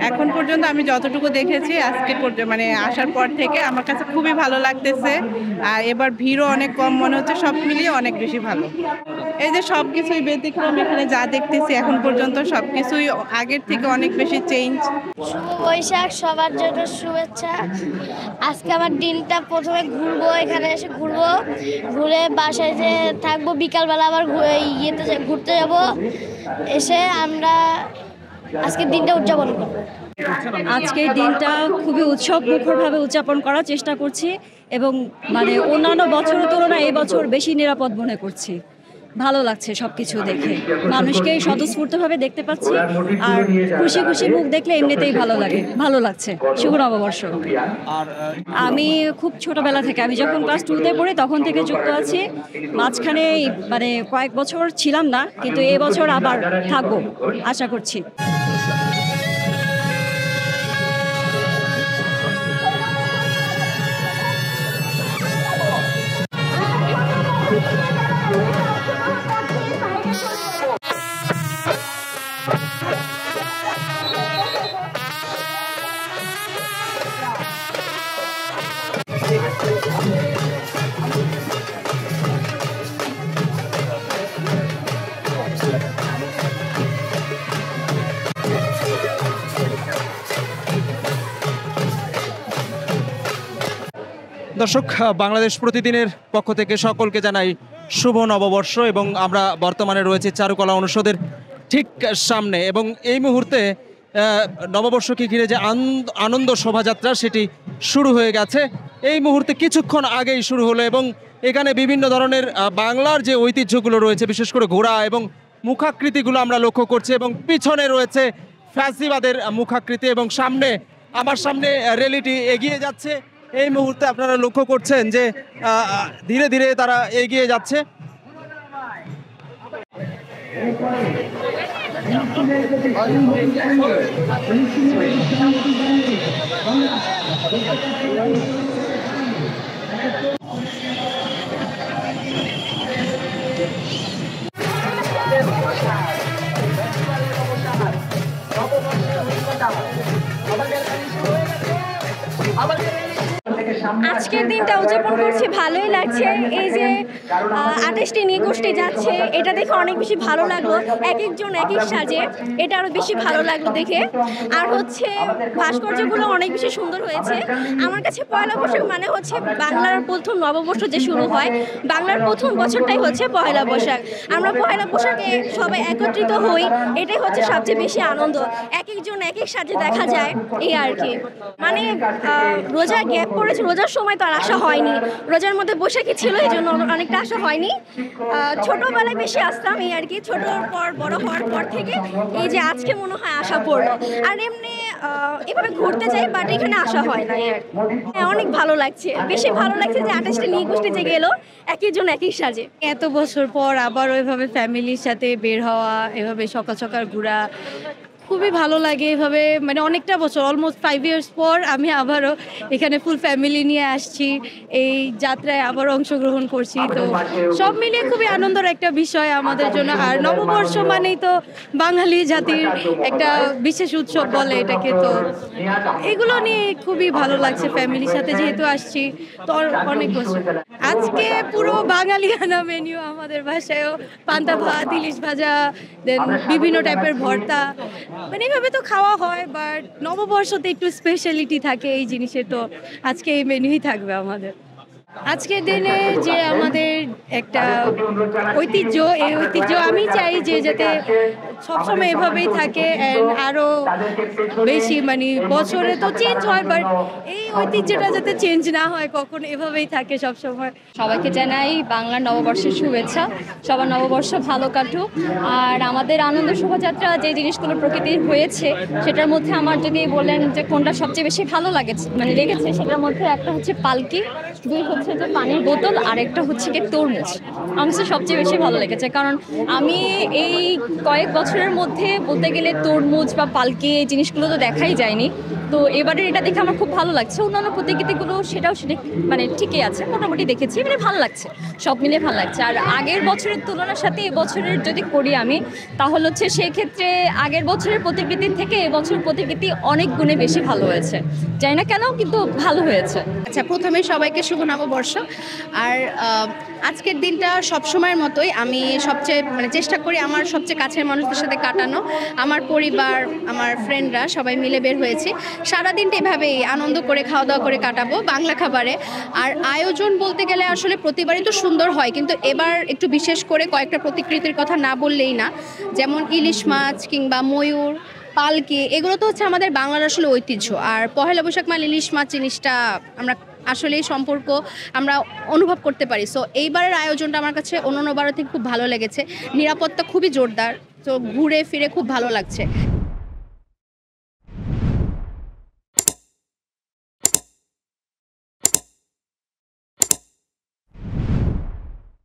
এখন পর্যন্ত আমি যতটুকু দেখেছি আজকে মানে আসার পর থেকে আমার কাছে খুবই ভালো লাগতেছে। আর এবার ভিড়ও অনেক কম মনে হচ্ছে, সব মিলিয়ে অনেক বেশি ভালো। এই যে সব কিছুই ব্যতিক্রম, এখানে যা দেখতেছি এখন পর্যন্ত সব কিছুই আগের থেকে অনেক বেশি চেঞ্জ। শুভ বৈশাখ, সবার জন্য শুভেচ্ছা। আজকে আমার দিনটা প্রথমে ঘুরবো, এখানে এসে ঘুরবো, ঘুরে বাসায় যে থাকবো, বিকালবেলা আবার ঘুরতে যাব, এসে আমরা আজকের দিনটা উদযাপন করবো। আজকের দিনটা খুবই উৎসব মুখরভাবে উদযাপন করার চেষ্টা করছি এবং মানে অন্যান্য বছরের তুলনায় এই বছর বেশি নিরাপদ মনে করছি। ভালো লাগছে সবকিছু দেখে, মানুষকে স্বতঃস্ফূর্তভাবে দেখতে পাচ্ছি আর খুশি খুশি মুখ দেখলে এমনিতেই ভালো লাগছে। শুভ নববর্ষ। আমি খুব ছোটবেলা থেকে, আমি যখন ক্লাস 2-তে পড়ি তখন থেকে যুক্ত আছি। মাঝখানে মানে কয়েক বছর ছিলাম না, কিন্তু এবছর আবার থাকবো আশা করছি। দর্শক, বাংলাদেশ প্রতিদিনের পক্ষ থেকে সকলকে জানাই শুভ নববর্ষ। এবং আমরা বর্তমানে রয়েছে চারুকলা অনুষদের ঠিক সামনে, এবং এই মুহূর্তে নববর্ষকে ঘিরে যে আনন্দ শোভাযাত্রা সেটি শুরু হয়ে গেছে। এই মুহূর্তে কিছুক্ষণ আগেই শুরু হলো এবং এখানে বিভিন্ন ধরনের বাংলার যে ঐতিহ্যগুলো রয়েছে, বিশেষ করে ঘোড়া এবং মুখাকৃতিগুলো আমরা লক্ষ্য করছি, এবং পিছনে রয়েছে ফ্যাসিবাদের মুখাকৃতি, এবং আমার সামনে র্যালিটি এগিয়ে যাচ্ছে। এই মুহূর্তে আপনারা লক্ষ্য করছেন যে ধীরে ধীরে তারা এগিয়ে যাচ্ছে। আজকের দিনটা উদযাপন করছি, ভালোই লাগছে। এই যে 28টি নৃগোষ্ঠী যাচ্ছে, এটা দেখে অনেক বেশি ভালো লাগলো। এক একজন এক এক সাজে, এটা আরো বেশি ভালো লাগলো দেখে। আর হচ্ছে ভাস্কর্যগুলো অনেক বেশি সুন্দর হয়েছে। আমার কাছে পয়লা বৈশাখ মানে হচ্ছে বাংলার প্রথম নববর্ষ যে শুরু হয়, বাংলার প্রথম বছরটাই হচ্ছে পয়লা বৈশাখ। আমরা পয়লা বৈশাখে সবাই একত্রিত হই, এটাই হচ্ছে সবচেয়ে বেশি আনন্দ। এক একজন এক এক সাজে দেখা যায়, এই আর কি। মানে রোজা গ্যাপ পড়েছে, রোজার সময় তো আর আসা হয়নি, রোজার মধ্যে বৈশাখী ছিল, এই জন্য অনেকটা আসা হয়নি। ছোটবেলায় বেশি আসতাম, এই আর কি। ছোটোর পর বড় হওয়ার পর থেকে এই যে আজকে মনে হয় আসা পড়লো। আর এমনি এভাবে ঘুরতে যাই, বাট এখানে আসা হয় না। হ্যাঁ, অনেক ভালো লাগছে, বেশি ভালো লাগছে যে 28টি নৃগোষ্ঠী যে গেলো, এক একজন এক এক সাজে। এত বছর পর আবার ওইভাবে ফ্যামিলির সাথে বের হওয়া, এভাবে সকাল সকাল ঘোরা খুবই ভালো লাগে। এভাবে মানে অনেকটা বছর, অলমোস্ট 5 ইয়ার্স পর আমি আবারও এখানে ফুল ফ্যামিলি নিয়ে আসছি, এই যাত্রায় আবার অংশগ্রহণ করছি। তো সব মিলিয়ে খুবই আনন্দের একটা বিষয় আমাদের জন্য। আর নববর্ষ মানেই তো বাঙালি জাতির একটা বিশেষ উৎসব বলে এটাকে। তো এগুলো নিয়ে খুবই ভালো লাগছে, ফ্যামিলির সাথে যেহেতু আসছি তো অনেক বছর। আজকে পুরো বাঙালিয়ানা মেনু, আমাদের বাসায়ও পান্তা ভাত, ইলিশ ভাজা, দেন বিভিন্ন টাইপের ভর্তা, মানে এইভাবে তো খাওয়া হয়। বাট নববর্ষতে একটু স্পেশালিটি থাকে এই জিনিসের, তো আজকে এই মেনুই থাকবে আমাদের। আজকের দিনে যে আমাদের একটা ঐতিহ্য, এই ঐতিহ্য আমি চাই যে যাতে সবসময় এভাবেই থাকে, অ্যান্ড আরও বেশি, মানে বছরে তো চেঞ্জ হয়, বাট এই ঐতিহ্যটা যাতে চেঞ্জ না হয়, কখন এভাবেই থাকে সবসময়। সবাইকে জানাই বাংলার নববর্ষের শুভেচ্ছা। সবার নববর্ষ ভালো কাটুক। আর আমাদের আনন্দ শোভাযাত্রা যে জিনিসগুলো প্রকৃতির হয়েছে, সেটার মধ্যে আমার যদি বলেন যে কোনটা সবচেয়ে বেশি ভালো মানে লেগেছে, সেটার মধ্যে একটা হচ্ছে পালকি, দুই হচ্ছে যে পানির বোতল, আর একটা হচ্ছে কি তরমুজ। আমার সবচেয়ে বেশি ভালো লেগেছে, কারণ আমি এই কয়েক বছরের মধ্যে বলতে গেলে তরমুজ বা পালকি এই জিনিসগুলো তো দেখাই যায়নি। তো এবারের এটা দেখে আমার খুব ভালো লাগছে। অন্যান্য প্রতিযোগিতাগুলো সেটাও মানে ঠিকই আছে, মোটামুটি দেখেছি, মানে ভালো লাগছে, সব মিলিয়ে ভালো লাগছে। আর আগের বছরের তুলনার সাথে এবছরের যদি করি আমি, তাহলে হচ্ছে সেক্ষেত্রে আগের বছরের প্রতিকৃতি থেকে এবছর প্রতিকৃতি অনেক গুণে বেশি ভালো হয়েছে, জানি না কেন, কিন্তু ভালো হয়েছে। আচ্ছা, প্রথমে সবাইকে শুভ নববর্ষ। আর আজকের দিনটা সবসময়ের মতোই আমি সবচেয়ে মানে চেষ্টা করি আমার সবচেয়ে কাছের মানুষদের সাথে কাটানো। আমার পরিবার, আমার ফ্রেন্ডরা সবাই মিলে বের হয়েছি। সারাদিনটা এভাবেই আনন্দ করে খাওয়া দাওয়া করে কাটাবো বাংলা খাবারে। আর আয়োজন বলতে গেলে আসলে প্রতিবারই তো সুন্দর হয়, কিন্তু এবার একটু বিশেষ করে কয়েকটা প্রতিকৃতির কথা না বললেই না। যেমন ইলিশ মাছ কিংবা ময়ূর, পালকি, এগুলো তো হচ্ছে আমাদের বাংলার আসলে ঐতিহ্য। আর পহেলা বৈশাখ মানে ইলিশ মাছ জিনিসটা আমরা আসলে এই সম্পর্ক আমরা অনুভব করতে পারি। সো এইবারের আয়োজনটা আমার কাছে অন্যান্য বারের থেকে খুব ভালো লেগেছে। নিরাপত্তা খুবই জোরদার, তো ঘুরে ফিরে খুব ভালো লাগছে।